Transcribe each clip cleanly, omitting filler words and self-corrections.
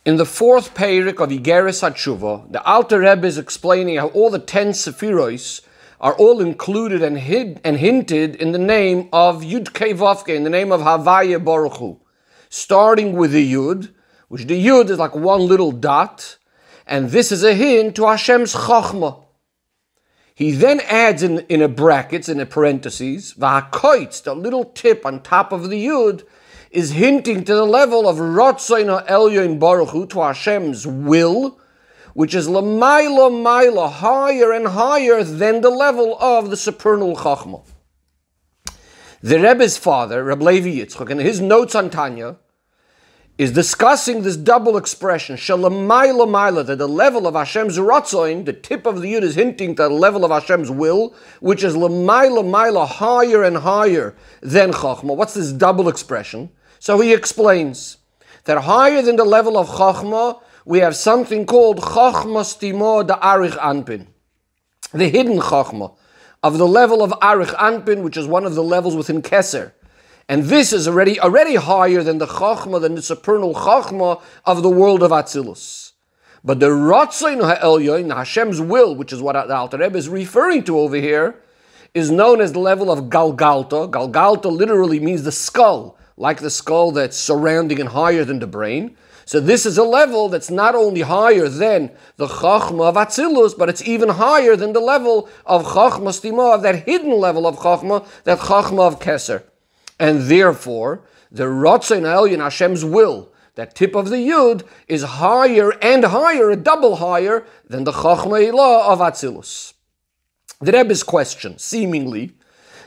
In the fourth Perek of Igeres HaTeshuva, the Alter Rebbe is explaining how all the 10 Sephiros are all included and hinted in the name of Yud Kei Vavke, in the name of Havaya Baruch Hu. Starting with the Yud, which the Yud is like one little dot, and this is a hint to Hashem's Chochmah. He then adds in a brackets, in a parentheses, V'hakoitz, the little tip on top of the Yud, is hinting to the level of Rotzoin HaElyon Baruch Hu, to Hashem's will, which is L'mayla Mayla, higher and higher than the level of the supernal Chachma. The Rebbe's father, Reb Levi Yitzchak, in his notes on Tanya, is discussing this double expression, L'mayla Mayla, that the level of Hashem's Rotzoin, the tip of the Yud is hinting to the level of Hashem's will, which is L'mayla Mayla, higher and higher than Chachma. What's this double expression? So he explains that higher than the level of Chachma, we have something called Chachma Stimo da Arich Anpin, the hidden Chachma of the level of Arich Anpin, which is one of the levels within Keser. And this is already higher than the Chachma, than the supernal Chachma of the world of Atzilus. But the Rotzoin HaElyon, Hashem's will, which is what the Alter Rebbe is referring to over here, is known as the level of Galgalta. Galgalta literally means the skull, like the skull that's surrounding and higher than the brain. So this is a level that's not only higher than the Chachma of Atzilus, but it's even higher than the level of Chachma Stima, of that hidden level of Chachma, that Chachma of Keser. And therefore, the Rotzoin HaElyon, Hashem's will, that tip of the Yud, is higher and higher, a double higher, than the Chachma Ilah of Atzilus. The Rebbe's question, seemingly,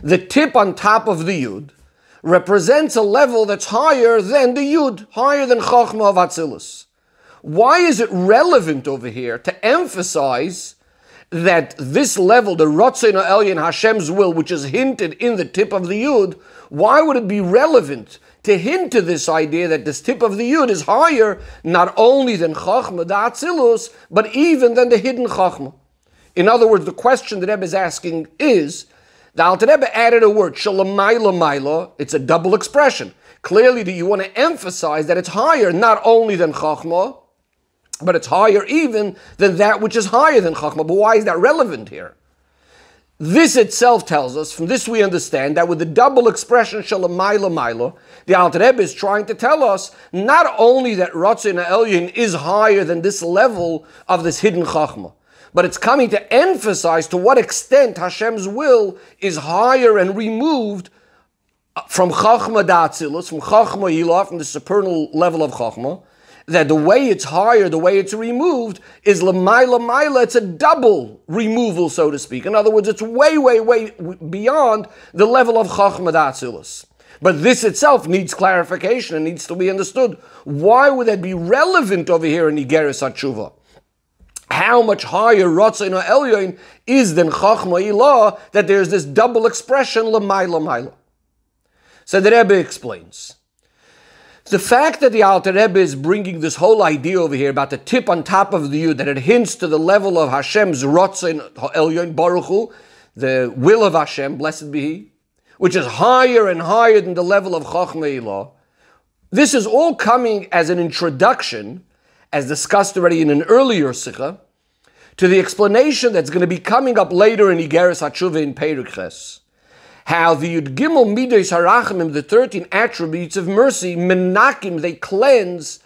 the tip on top of the Yud represents a level that's higher than the Yud, higher than Chachma of Atzilus. Why is it relevant over here to emphasize that this level, the Rotzoin HaElyon, Hashem's will, which is hinted in the tip of the Yud, why would it be relevant to hint to this idea that this tip of the Yud is higher not only than Chachma da Atzilus, but even than the hidden Chachma? In other words, the question the Rebbe is asking is, the Alter Rebbe added a word, L'mayla Mayla. It's a double expression. Clearly, that you want to emphasize that it's higher not only than Chachma, but it's higher even than that which is higher than Chachma. But why is that relevant here? This itself tells us, from this we understand, that with the double expression, L'mayla Mayla, the Alter Rebbe is trying to tell us not only that Rotzoin HaElyon is higher than this level of this hidden Chachma, but it's coming to emphasize to what extent Hashem's will is higher and removed from Chachma da Atzilus, from Chachma Ilah, from the supernal level of Chachma, that the way it's higher, the way it's removed, is L'mayla Mayla. It's a double removal, so to speak. In other words, it's way, way, way beyond the level of Chachma da Atzilus. But this itself needs clarification and needs to be understood. Why would that be relevant over here in Igeres HaTeshuva? How much higher Rotzoin HaElyon is than Chachma Ilah, that there's this double expression, L'mayla Mayla. So the Rebbe explains. The fact that the Alter Rebbe is bringing this whole idea over here about the tip on top of the Yud, that it hints to the level of Hashem's Rotzoin HaElyon Baruch Hu, the will of Hashem, blessed be He, which is higher and higher than the level of Chachma Ilah. This is all coming as an introduction, as discussed already in an earlier Sicha, to the explanation that's going to be coming up later in Igeres HaTeshuva in Perek Ches. How the Yud Gimel Midos HaRachamim, the 13 attributes of mercy, menakim, they cleanse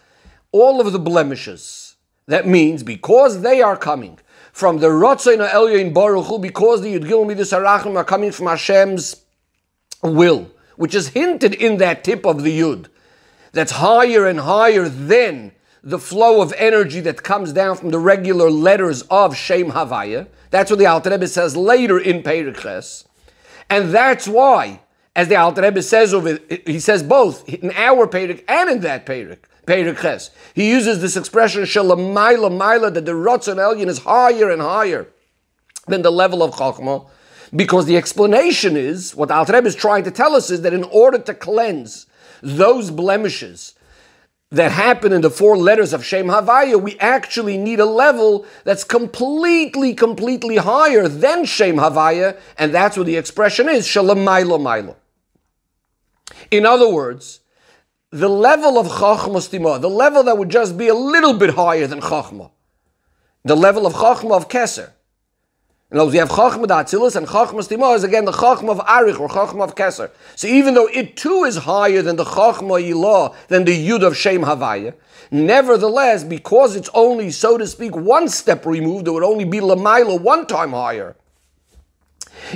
all of the blemishes. That means because they are coming from the Rotzoin HaElyon Baruch Hu, because the Yud Gimel Midos HaRachamim are coming from Hashem's will, which is hinted in that tip of the Yud, that's higher and higher than the flow of energy that comes down from the regular letters of Shem Havaya. That's what the Alter Rebbe says later in Perek Ches. And that's why, as the Alter Rebbe says over, he says both in our Perek and in that Perek Ches. He uses this expression, L'mayla Mayla, that the Rotzoin HaElyon is higher and higher than the level of Chachma, because the explanation is, what the Alter Rebbe is trying to tell us is that in order to cleanse those blemishes that happen in the four letters of Shem Havaya, we actually need a level that's completely higher than Shem Havaya, and that's what the expression is, L'mayla Mayla. In other words, the level of Chachma Stima, the level that would just be a little bit higher than Chachma, the level of Chachma of Keser. In other words, we have Chachma D'Atzilus, and Chachma Stima is again the Chachma of Arich, or Chachma of Keser. So even though it too is higher than the Chachma Ilah, than the Yud of Shem Havaya, nevertheless, because it's only, so to speak, one step removed, it would only be Lamaila one time higher.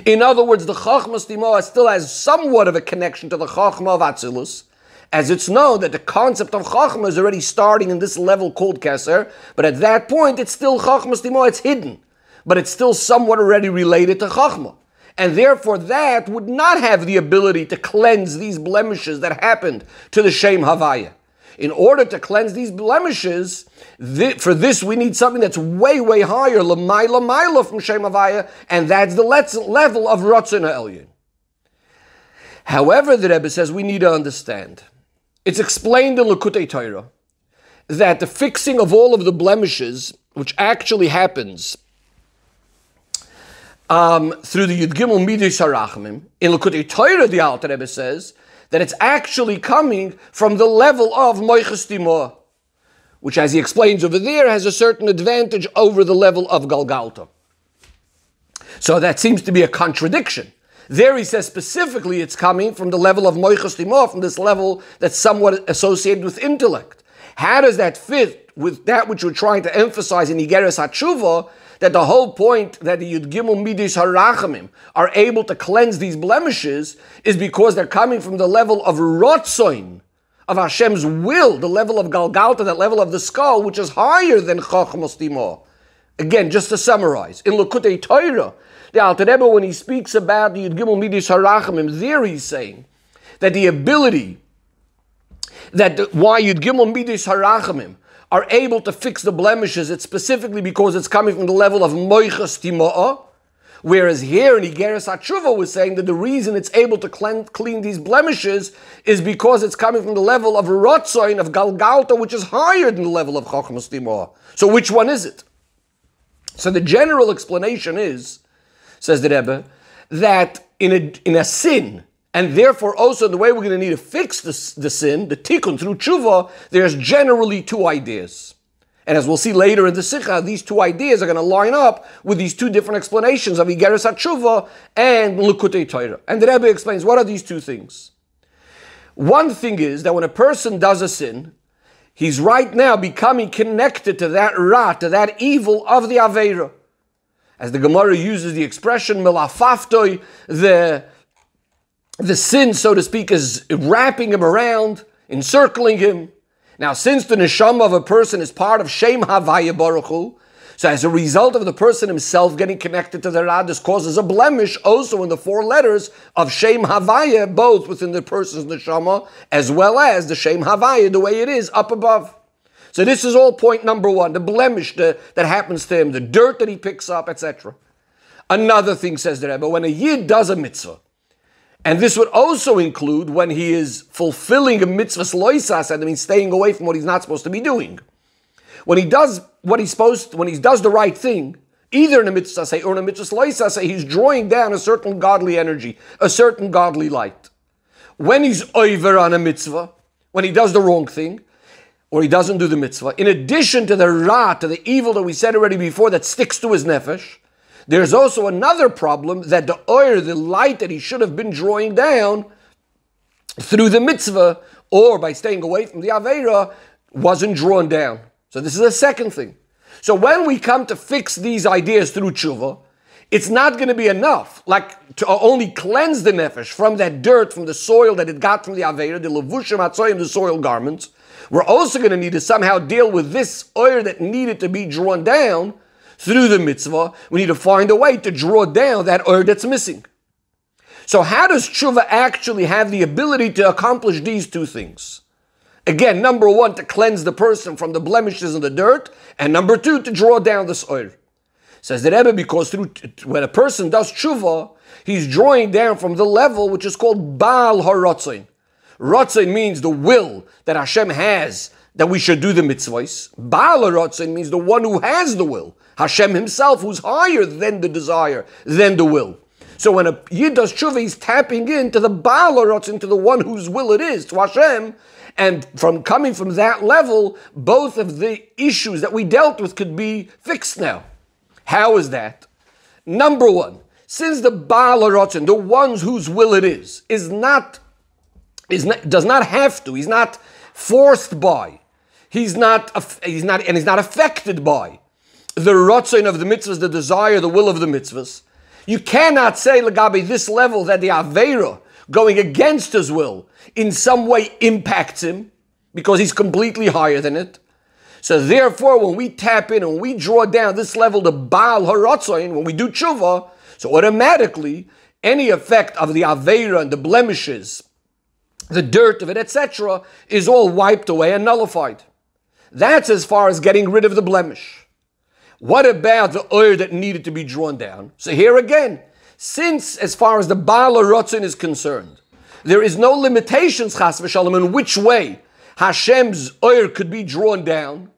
In other words, the Chachma Stima still has somewhat of a connection to the Chachma of Atzilus, as it's known that the concept of Chachma is already starting in this level called Keser, but at that point it's still Chachma Stima, it's hidden, but it's still somewhat already related to Chachma. And therefore that would not have the ability to cleanse these blemishes that happened to the Shem Havaya. In order to cleanse these blemishes, for this we need something that's way, way higher, Lamaila from Shem Havaya, and that's the level of Ratzon HaElyon. However, the Rebbe says we need to understand, it's explained in Likutei Torah that the fixing of all of the blemishes, which actually happens through the Yud Gimel Midas Harachmim, in Likutei Torah, the Alter Rebbe says that it's actually coming from the level of Moiches Timah, which, as he explains over there, has a certain advantage over the level of Galgalta. So that seems to be a contradiction. There he says specifically it's coming from the level of Moiches Timah, from this level that's somewhat associated with intellect. How does that fit with that which we're trying to emphasize in Igeres HaTeshuva, that the whole point that the Yud Gimel Midas Harachamim are able to cleanse these blemishes is because they're coming from the level of Rotzoin, of Hashem's will, the level of Galgalta, that level of the skull, which is higher than Chachmas Timah. Again, just to summarize, in Likutei Torah, the Alter Rebbe, when he speaks about the Yud Gimel Midas Harachamim, there he's saying that the ability, why Yud Gimel Midas Harachamim are able to fix the blemishes, it's specifically because it's coming from the level of Moiches Timah, whereas here in Igeres HaTeshuva was saying that the reason it's able to clean these blemishes is because it's coming from the level of Rotzoin, of Galgalta, which is higher than the level of Chachmas Timah. So which one is it? So the general explanation is, says the Rebbe, that in a sin, and therefore also the way we're going to need to fix the sin, the tikkun through tshuva, there's generally two ideas. And as we'll see later in the Sicha, these two ideas are going to line up with these two different explanations of Igeres HaTeshuva and Likutei Torah. And the Rebbe explains, what are these two things? One thing is that when a person does a sin, he's right now becoming connected to that ra, to that evil of the Aveira. As the Gemara uses the expression, Melafaftoi, the sin, so to speak, is wrapping him around, encircling him. Now, since the neshama of a person is part of Shem Havaya Baruch Hu, so as a result of the person himself getting connected to the Ra, this causes a blemish also in the four letters of Shem Havaya, both within the person's neshama, as well as the Shem Havaya, the way it is up above. So this is all point number one, the blemish that happens to him, the dirt that he picks up, etc. Another thing, says the Rebbe, when a Yid does a mitzvah, and this would also include when he is fulfilling a mitzvah loisas, and means staying away from what he's not supposed to be doing. When he does what he's supposed to, when he does the right thing, either in a mitzvah or in a mitzvah loisas, he's drawing down a certain godly energy, a certain godly light. When he's over on a mitzvah, when he does the wrong thing, or he doesn't do the mitzvah, in addition to the ra, to the evil that we said already before that sticks to his nefesh, there's also another problem that the oir, the light that he should have been drawing down through the mitzvah or by staying away from the Aveira wasn't drawn down. So this is the second thing. So when we come to fix these ideas through tshuva, it's not going to be enough, like to only cleanse the nefesh from that dirt, from the soil that it got from the Aveira, the levushim hatzoyim, the soil garments. We're also going to need to somehow deal with this oir that needed to be drawn down through the mitzvah. We need to find a way to draw down that oir that's missing. So how does tshuva actually have the ability to accomplish these two things? Again, number one, to cleanse the person from the blemishes and the dirt, and number two, to draw down this oir. Says the Rebbe, because when a person does tshuva, he's drawing down from the level which is called Baal HaRotzain. Rotzain means the will that Hashem has that we should do the mitzvahs. Baal HaRotzain means the one who has the will. Hashem himself, who's higher than the desire, than the will. So when a Yid does tshuva, he's tapping into the Baal HaRotzain, to the one whose will it is, to Hashem, And from coming from that level, both of the issues that we dealt with could be fixed now. How is that? Number one, since the Baal HaRatzon, the ones whose will it is not, does not have to, he's not forced by, he's not affected by the Ratzon of the mitzvahs, the desire, the will of the mitzvahs. You cannot say, Lagabi, this level that the Aveira going against his will in some way impacts him because he's completely higher than it. So therefore, when we tap in and we draw down this level to Baal HaRatzon, when we do tshuva, so automatically any effect of the Aveira and the blemishes, the dirt of it, etc., is all wiped away and nullified. That's as far as getting rid of the blemish. What about the oil that needed to be drawn down? So here again, since as far as the Baal HaRatzon is concerned, there is no limitations, chas v'shalom, in which way Hashem's oil could be drawn down.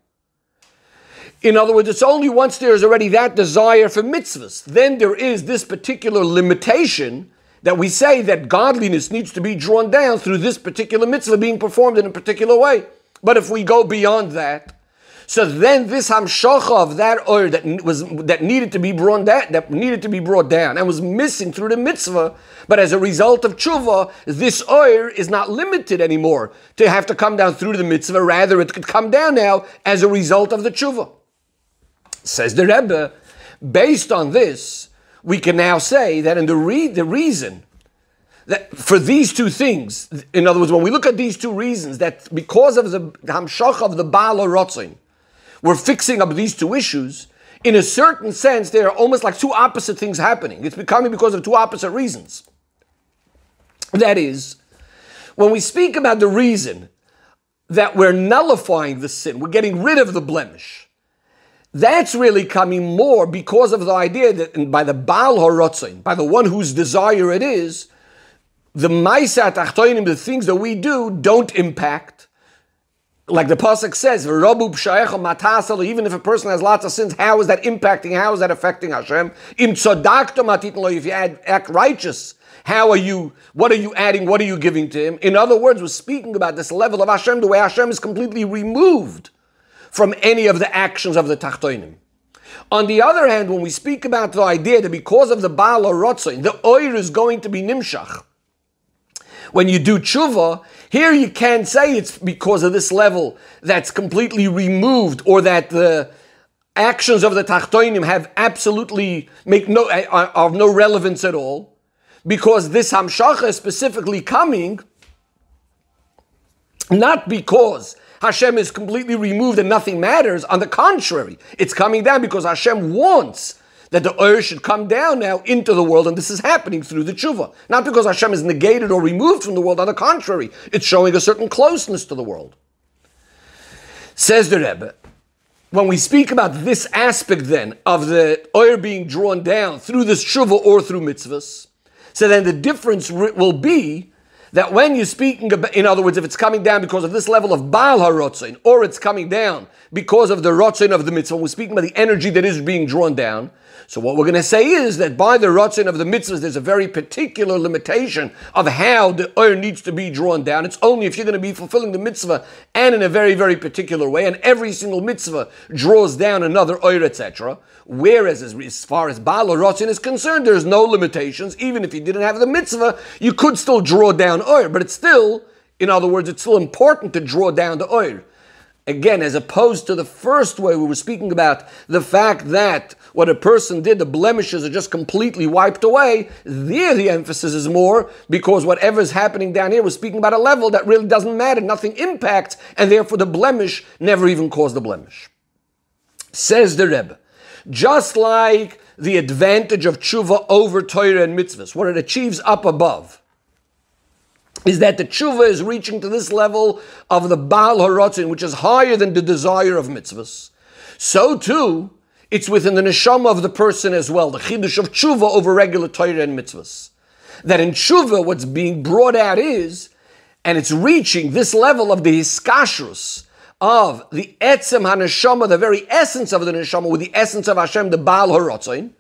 In other words, it's only once there is already that desire for mitzvahs, then there is this particular limitation that we say that godliness needs to be drawn down through this particular mitzvah being performed in a particular way. But if we go beyond that, so then this hamshacha of that oil that needed to be brought down and was missing through the mitzvah, but as a result of tshuva, this oil is not limited anymore to have to come down through the mitzvah. Rather, it could come down now as a result of the tshuva. Says the Rebbe, based on this, we can now say that in the reason that for these two things, in other words, when we look at these two reasons, that because of the hamshach of the Baal HaRatzon, we're fixing up these two issues, in a certain sense, they are almost like two opposite things happening. It's becoming because of two opposite reasons. That is, when we speak about the reason that we're nullifying the sin, we're getting rid of the blemish, that's really coming more because of the idea that by the Baal HaRatzon, by the one whose desire it is, the Maisa Tachtoinim, the things that we do, don't impact. Like the pasuk says, even if a person has lots of sins, how is that impacting? How is that affecting Hashem? If you act righteous, what are you adding? What are you giving to him? In other words, we're speaking about this level of Hashem, the way Hashem is completely removed from any of the actions of the Tachtoinim. On the other hand, when we speak about the idea that because of the Baal HaRatzon, the oir is going to be nimshach, when you do tshuva, here you can't say it's because of this level that's completely removed, or that the actions of the Tachtoinim have absolutely are of no relevance at all, because this hamshacha is specifically coming not because Hashem is completely removed and nothing matters. On the contrary, it's coming down because Hashem wants that the oil should come down now into the world, and this is happening through the tshuva. Not because Hashem is negated or removed from the world, on the contrary, it's showing a certain closeness to the world. Says the Rebbe, when we speak about this aspect then of the oil being drawn down through this tshuva or through mitzvahs, so then the difference will be that when you're speaking about, in other words, if it's coming down because of this level of Baal HaRatzon, or it's coming down because of the Ratzon of the mitzvah, we're speaking about the energy that is being drawn down. So what we're going to say is that by the Ratzon of the mitzvahs, there's a very particular limitation of how the oil needs to be drawn down. It's only if you're going to be fulfilling the mitzvah and in a very, very particular way, and every single mitzvah draws down another oil, etc. Whereas as far as Baal HaRatzon is concerned, there's no limitations. Even if you didn't have the mitzvah, you could still draw down oil. But it's still, in other words, it's still important to draw down the oil. Again, as opposed to the first way we were speaking about the fact that what a person did, the blemishes are just completely wiped away, there the emphasis is more because whatever is happening down here, we're speaking about a level that really doesn't matter, nothing impacts, and therefore the blemish never even caused the blemish. Says the Rebbe, just like the advantage of tshuva over Torah and mitzvahs, what it achieves up above, is that the tshuva is reaching to this level of the Baal HaRatzon, which is higher than the desire of mitzvahs. So too, it's within the neshama of the person as well, the chidush of tshuva over regular Torah and mitzvahs. That in tshuva, what's being brought out is, and it's reaching this level of the hiskashrus, of the etzem ha-neshama, the very essence of the neshama, with the essence of Hashem, the Baal HaRatzon,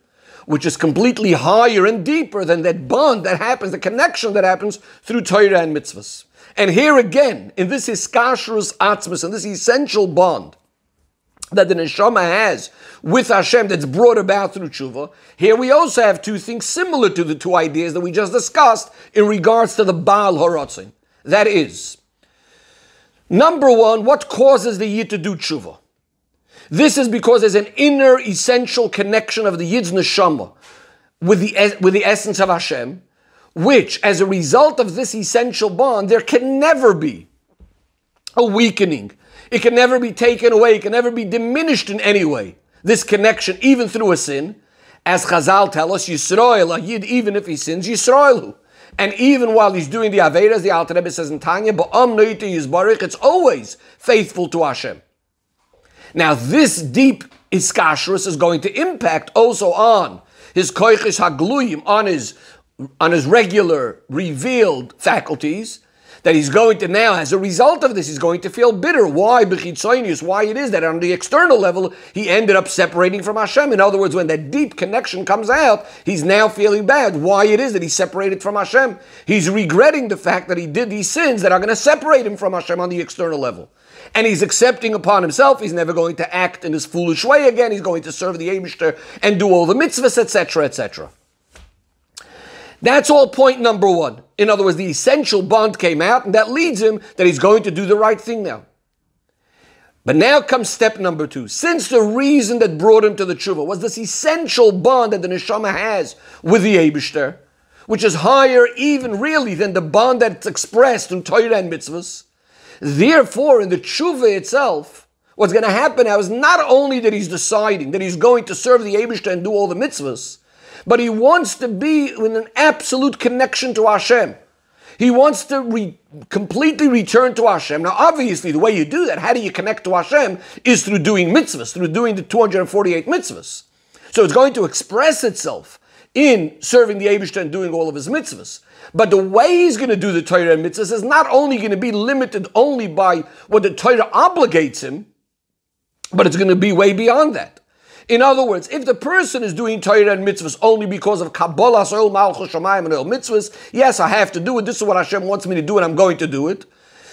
which is completely higher and deeper than that bond that happens, the connection that happens through Torah and mitzvahs. And here again, in this hiskashrus atzmus, in this essential bond that the neshama has with Hashem that's brought about through tshuva, here we also have two things similar to the two ideas that we just discussed in regards to the Baal Haratzin. That is, number one, what causes the Yid to do tshuva? This is because there's an inner essential connection of the Yid's neshama with the essence of Hashem, which, as a result of this essential bond, there can never be a weakening. It can never be taken away. It can never be diminished in any way. This connection, even through a sin, as Chazal tell us, Yisrael, a Yid, even if he sins, Yisraelu. And even while he's doing the Averas, the Alter Rebbe says in Tanya, Ba'am Noite Yizbarich, it's always faithful to Hashem. Now, this deep iskashrus is going to impact also on his koiches hagluyim, on his regular revealed faculties, that he's going to now, as a result of this, he's going to feel bitter. Why? B'chitzonius, why it is that on the external level, he ended up separating from Hashem. In other words, when that deep connection comes out, he's now feeling bad. Why it is that he separated from Hashem. He's regretting the fact that he did these sins that are going to separate him from Hashem on the external level. And he's accepting upon himself, he's never going to act in his foolish way again, he's going to serve the Eibishter and do all the mitzvahs, etc., etc. That's all point number one. In other words, the essential bond came out, and that leads him that he's going to do the right thing now. But now comes step number two. Since the reason that brought him to the tshuva was this essential bond that the neshama has with the Eibishter, which is higher even really than the bond that's expressed through Torah and mitzvahs, therefore in the tshuva itself, what's going to happen now is not only that he's deciding that he's going to serve the Eibishter and do all the mitzvahs, but he wants to be in an absolute connection to Hashem. He wants to completely return to Hashem. Now, obviously, the way you do that, how do you connect to Hashem, is through doing mitzvahs, through doing the 248 mitzvahs. So it's going to express itself in serving the Eibishter and doing all of his mitzvahs. But the way he's going to do the Torah and mitzvahs is not only going to be limited only by what the Torah obligates him, but it's going to be way beyond that. In other words, if the person is doing Torah and mitzvahs only because of Kabbalah, Soil, Malchus, Shamayim, and all mitzvahs, yes, I have to do it, this is what Hashem wants me to do, and I'm going to do it.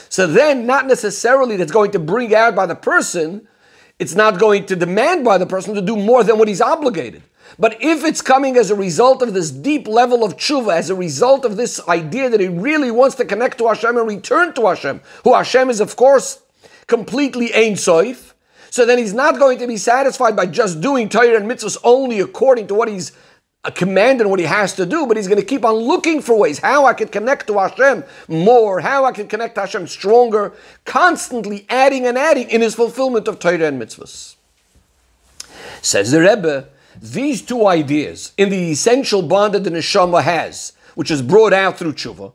So then, not necessarily that's going to bring out by the person, it's not going to demand by the person to do more than what he's obligated. But if it's coming as a result of this deep level of tshuva, as a result of this idea that he really wants to connect to Hashem and return to Hashem, who Hashem is, of course, completely Ein Sof, so then he's not going to be satisfied by just doing Torah and mitzvahs only according to what he's commanded and what he has to do, but he's going to keep on looking for ways how I can connect to Hashem more, how I can connect to Hashem stronger, constantly adding and adding in his fulfillment of Torah and mitzvahs. Says the Rebbe, these two ideas in the essential bond that the neshama has, which is brought out through tshuva,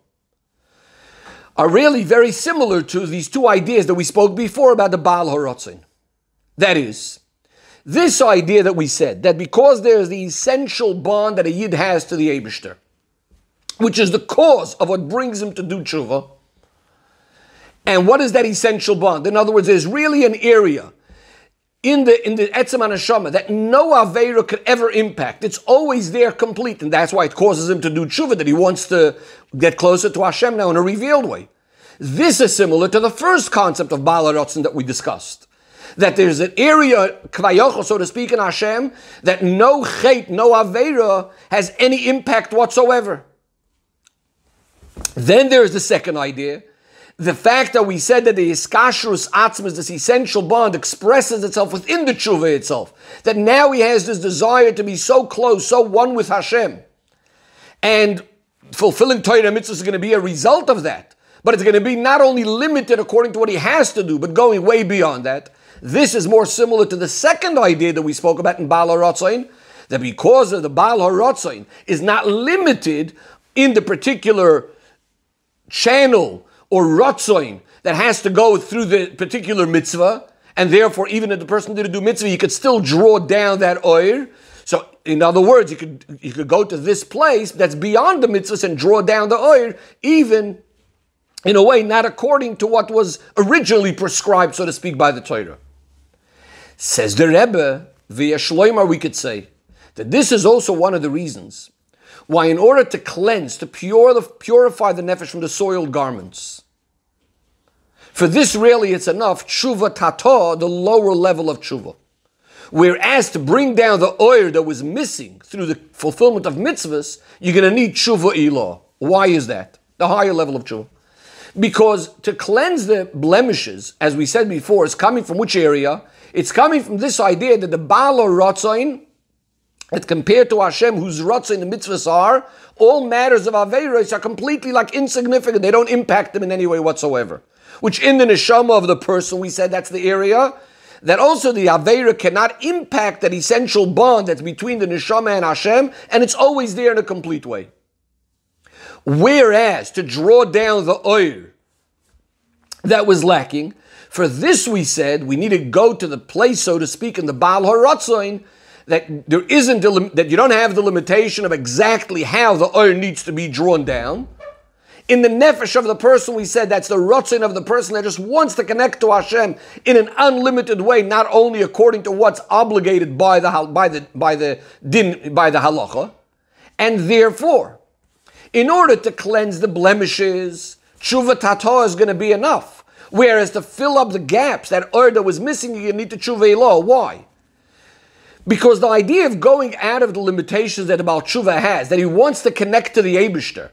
are really very similar to these two ideas that we spoke before about the Baal Haratzin. That is, this idea that we said, that because there is the essential bond that a Yid has to the Eibishter, which is the cause of what brings him to do tshuva, and what is that essential bond? In other words, there's really an area in the Etzem HaNeshama that no Aveira could ever impact. It's always there complete, and that's why it causes him to do tshuva, that he wants to get closer to Hashem now in a revealed way. This is similar to the first concept of Baal Haratzin that we discussed. That there's an area, kvayochel, so to speak, in Hashem, that no chet, no aveira, has any impact whatsoever. Then there's the second idea, the fact that we said that the iskashrus atzmas, this essential bond, expresses itself within the tshuva itself. That now he has this desire to be so close, so one with Hashem. And fulfilling Torah and mitzvahs is going to be a result of that. But it's going to be not only limited according to what he has to do, but going way beyond that. This is more similar to the second idea that we spoke about in Baal Haratzin, that because of the Baal Haratzin is not limited in the particular channel or Ratzoin that has to go through the particular mitzvah, and therefore even if the person didn't do mitzvah, you could still draw down that oil. So in other words, you could go to this place that's beyond the mitzvahs and draw down the oil, even in a way not according to what was originally prescribed, so to speak, by the Torah. Says the Rebbe, via Shloimar, we could say that this is also one of the reasons why, in order to cleanse, to purify the nefesh from the soiled garments, For this really it's enough, tshuva tato, the lower level of tshuva. Whereas to bring down the oil that was missing through the fulfillment of mitzvahs, you're going to need tshuva ilah. Why is that? The higher level of tshuva. Because to cleanse the blemishes, as we said before, is coming from which area? It's coming from this idea that the Baal Rotzain, that compared to Hashem, whose Rotzain the mitzvahs are, all matters of Averos are completely like insignificant. They don't impact them in any way whatsoever. Which in the neshama of the person, we said that's the area that also the Aveira cannot impact that essential bond that's between the neshama and Hashem, and it's always there in a complete way. Whereas to draw down the oil that was lacking, for this we said we need to go to the place, so to speak, in the Baal HaRatzain, that there isn't that you don't have the limitation of exactly how the oil needs to be drawn down. In the nefesh of the person, we said that's the rotzin of the person that just wants to connect to Hashem in an unlimited way, not only according to what's obligated by the halacha, and therefore, in order to cleanse the blemishes, tshuva tato is going to be enough. Whereas to fill up the gaps that that was missing, you need to tshuva ilah. Why? Because the idea of going out of the limitations that the Baal Tshuva has, that he wants to connect to the Eibishter,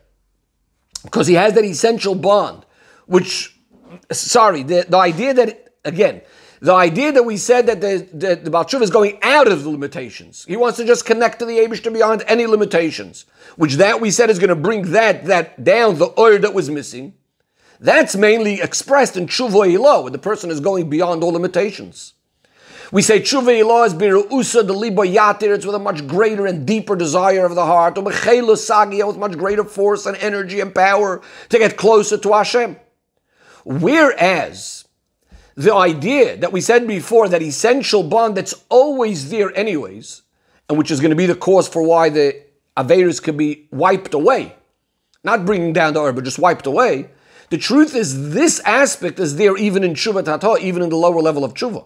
because he has that essential bond, the idea that, again, the idea that we said that the Baal Tshuva is going out of the limitations. He wants to just connect to the Eibishter beyond any limitations, which that we said is going to bring that down, the oil that was missing. That's mainly expressed in Tshuva Ilah, when the person is going beyond all limitations. We say Tshuva Ilah is biru'usa delibo yatir, it's with a much greater and deeper desire of the heart, or b'chelu sagia, with much greater force and energy and power to get closer to Hashem. Whereas the idea that we said before, that essential bond that's always there anyways, and which is going to be the cause for why the Averis could be wiped away, not bringing down the oil, but just wiped away, the truth is this aspect is there even in Tshuva Tato, even in the lower level of Tshuva.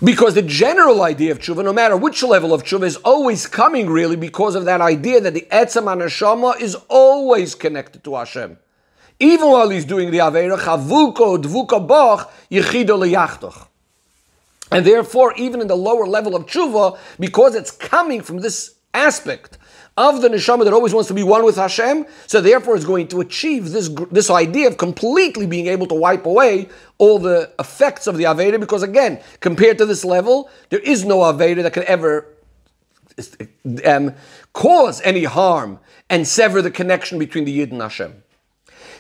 Because the general idea of tshuva, no matter which level of tshuva, is always coming really because of that idea that the etzem haneshama is always connected to Hashem. Even while he's doing the Aveira, chavuko dvuka bach yechido leyachtoch. And therefore, even in the lower level of tshuva, because it's coming from this aspect of the neshama that always wants to be one with Hashem, so therefore it's going to achieve this idea of completely being able to wipe away all the effects of the Aveira, because again, compared to this level, there is no Aveira that can ever cause any harm and sever the connection between the Yid and Hashem.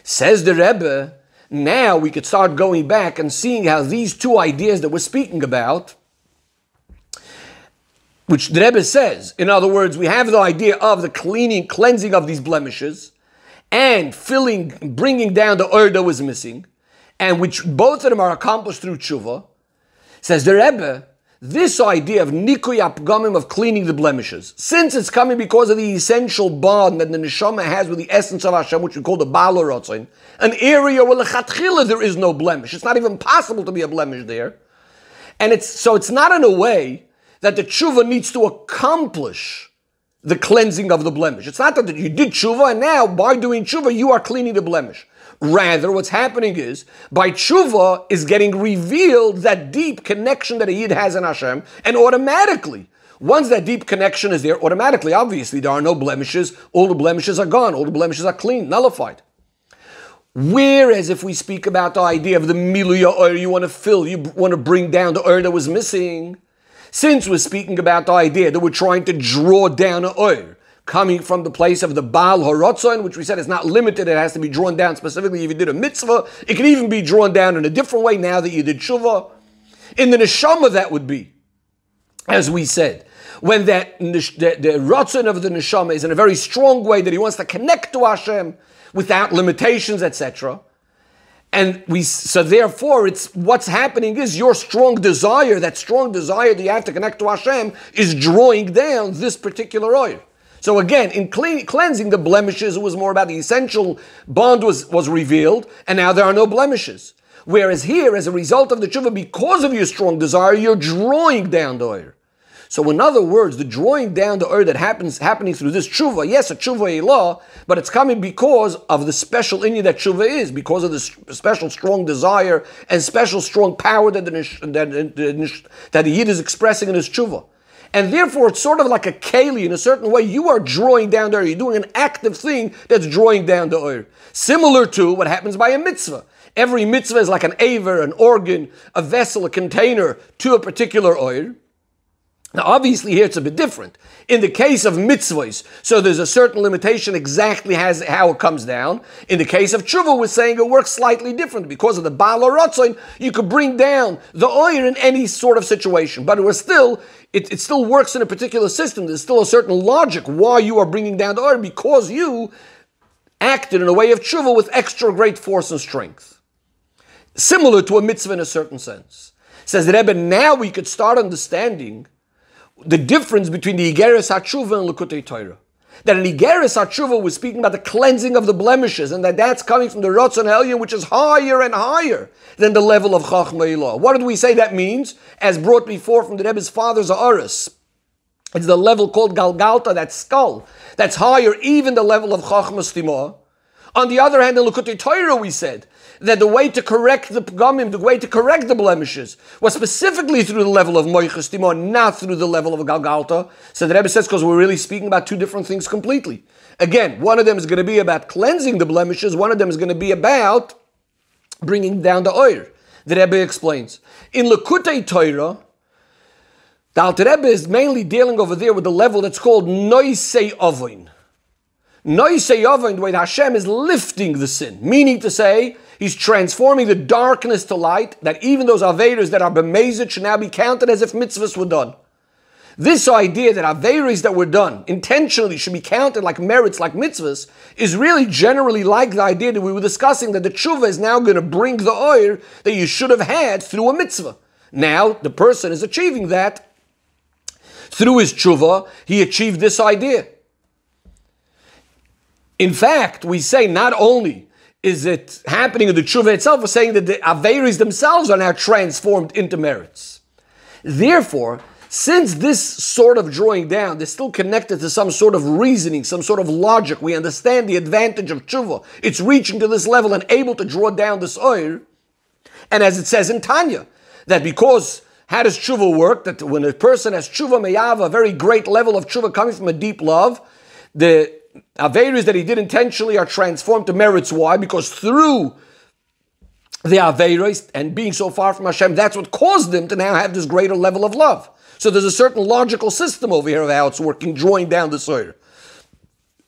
Says the Rebbe, now we could start going back and seeing how these two ideas that we're speaking about, which the Rebbe says, in other words, we have the idea of the cleansing of these blemishes, and bringing down the oil that was missing, and which both of them are accomplished through tshuva. Says the Rebbe, this idea of nikuy apgamim, of cleaning the blemishes, since it's coming because of the essential bond that the neshama has with the essence of Hashem, which we call the Baal HaRatzain, an area where lechatchila there is no blemish. It's not even possible to be a blemish there. And it's not in a way that the tshuva needs to accomplish the cleansing of the blemish. It's not that you did tshuva and now by doing tshuva you are cleaning the blemish. Rather, what's happening is, by tshuva is getting revealed that deep connection that a Yid has in Hashem, and automatically, once that deep connection is there, automatically, obviously, there are no blemishes, all the blemishes are gone, all the blemishes are clean, nullified. Whereas if we speak about the idea of the miluya oil, you want to fill, you want to bring down the oil that was missing, since we're speaking about the idea that we're trying to draw down an oil, coming from the place of the Baal HaRatzain, which we said is not limited, it has to be drawn down specifically if you did a mitzvah. It can even be drawn down in a different way now that you did tshuva. In the neshama that would be, as we said, when the Ratzon of the neshama is in a very strong way that he wants to connect to Hashem without limitations, etc. And so therefore, it's what's happening is your strong desire, that strong desire that you have to connect to Hashem, is drawing down this particular oil. So again, in cleansing the blemishes, it was more about the essential bond was revealed, and now there are no blemishes. Whereas here, as a result of the tshuva, because of your strong desire, you're drawing down the oil. So in other words, the drawing down the Or that happening through this tshuva, yes, a tshuva elah, but it's coming because of the special inyan that tshuva is, because of the special strong desire and special strong power that the Yid is expressing in his tshuva. And therefore, it's sort of like a keli. In a certain way, you are drawing down the Or. You're doing an active thing that's drawing down the Or. Similar to what happens by a mitzvah. Every mitzvah is like an aver, an organ, a vessel, a container to a particular Or. Now, obviously, here it's a bit different. In the case of mitzvahs, so there's a certain limitation exactly how it comes down. In the case of tshuva, we're saying it works slightly different. Because of the Baal HaRatzon, you could bring down the Or in any sort of situation. But it still works in a particular system. There's still a certain logic why you are bringing down the Or, because you acted in a way of tshuva with extra great force and strength. Similar to a mitzvah in a certain sense. Says the Rebbe, now we could start understanding the difference between the Igeres HaTeshuva and Likutei Torah. That in Igeres HaTeshuva was speaking about the cleansing of the blemishes, and that's coming from the Ratzon Elyon, which is higher and higher than the level of Chachma Ilah. What did we say that means? As brought before from the Rebbe's father's Aris. It's the level called Galgalta, that skull. That's higher, even the level of Chachma Stimah. On the other hand, in Likutei Torah we said that the way to correct the pgamim, the way to correct the blemishes, was specifically through the level of Moichas Timor, not through the level of Galgalta. So the Rebbe says, because we're really speaking about two different things completely. Again, one of them is going to be about cleansing the blemishes, one of them is going to be about bringing down the Or. The Rebbe explains. In Likutei Torah, the Alter Rebbe is mainly dealing over there with the level that's called Noisei Ovoin. Noisei Ovoin, the way that Hashem is lifting the sin, meaning to say, He's transforming the darkness to light, that even those Averos that are bemezid should now be counted as if mitzvahs were done. This idea that Averos that were done intentionally should be counted like merits, like mitzvahs, is really generally like the idea that we were discussing, that the tshuva is now going to bring the Or that you should have had through a mitzvah. Now, the person is achieving that. Through his tshuva, he achieved this idea. In fact, we say not only is it happening in the tshuva itself, we're saying that the Averos themselves are now transformed into merits. Therefore, since this sort of drawing down is still connected to some sort of reasoning, some sort of logic, we understand the advantage of tshuva. It's reaching to this level and able to draw down this Or. And as it says in Tanya, that because how does tshuva work? That when a person has tshuva meyav, a very great level of tshuva coming from a deep love, the Averos that he did intentionally are transformed to merits. Why? Because through the Averos and being so far from Hashem, that's what caused them to now have this greater level of love. So there's a certain logical system over here of how it's working, drawing down the Or.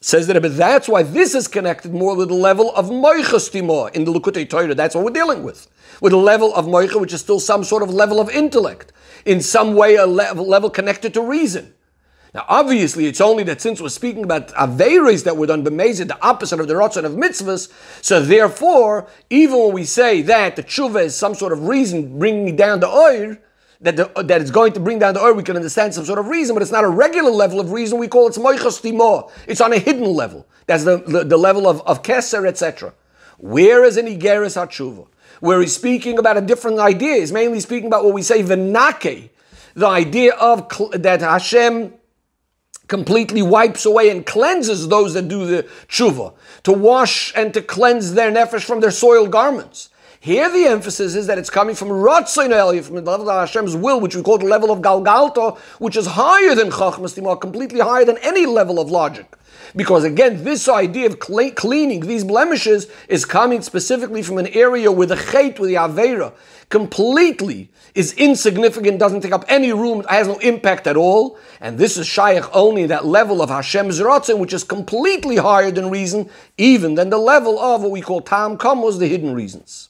Says that, but that's why this is connected more with the level of Moichas Timah in the Likutei Torah. That's what we're dealing with a level of Moicha, which is still some sort of level of intellect, in some way a level connected to reason. Now, obviously, it's only that since we're speaking about Averos that were done b'mezid, the opposite of the Ratzon of mitzvahs, so therefore, even when we say that the tshuva is some sort of reason bringing down the Or, that it's going to bring down the Or, we can understand some sort of reason, but it's not a regular level of reason. We call it Moichas Timah. It's on a hidden level. That's the level of Keser, etc. Whereas in Igeres HaTeshuva, where he's speaking about a different idea, he's mainly speaking about what we say Venake, the idea of that Hashem completely wipes away and cleanses those that do the tshuva, to wash and to cleanse their nefesh from their soiled garments. Here the emphasis is that it's coming from Ratzon Elyon, from the level of Hashem's will, which we call the level of Galgalta, which is higher than Chachmas Timah, completely higher than any level of logic. Because again, this idea of cleaning these blemishes is coming specifically from an area where the chet, with the Avera, completely is insignificant, doesn't take up any room, has no impact at all. And this is shaykh only that level of Hashem's Ratzon, which is completely higher than reason, even than the level of what we call Tam Kamos, the hidden reasons.